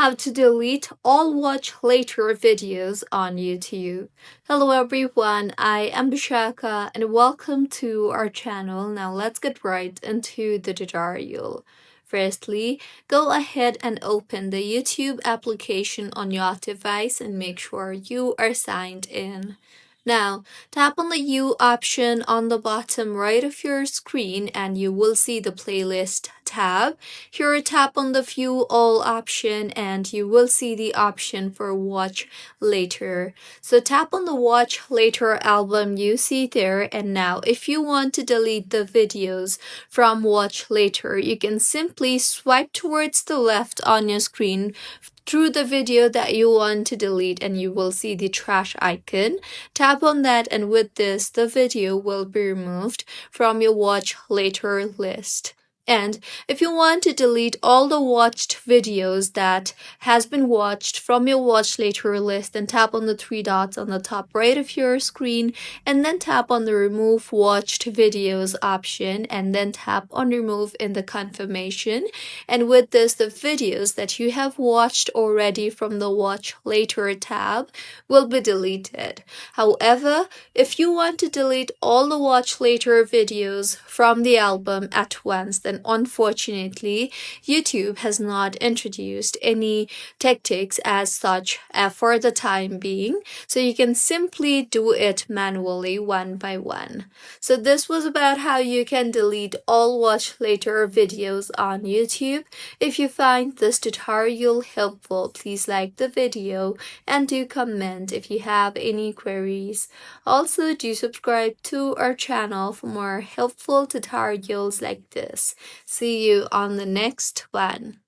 how to delete all watch later videos on YouTube. Hello everyone, I am Bishaka and welcome to our channel. Now let's get right into the tutorial. Firstly, go ahead and open the YouTube application on your device and make sure you are signed in. Now, tap on the U option on the bottom right of your screen and you will see the playlist tab. Here, tap on the View All option and you will see the option for Watch Later. So tap on the Watch Later album you see there, and now if you want to delete the videos from Watch Later, you can simply swipe towards the left on your screen through the video that you want to delete and you will see the trash icon. Tap on that and with this the video will be removed from your watch later list. And if you want to delete all the watched videos that has been watched from your watch later list, then tap on the three dots on the top right of your screen and then tap on the remove watched videos option and then tap on remove in the confirmation. And with this, the videos that you have watched already from the watch later tab will be deleted. However, if you want to delete all the watch later videos from the album at once, then unfortunately, YouTube has not introduced any tactics as such for the time being. So you can simply do it manually one by one. So this was about how you can delete all watch later videos on YouTube. If you find this tutorial helpful, please like the video and do comment if you have any queries. Also, do subscribe to our channel for more helpful tutorials like this. See you on the next one.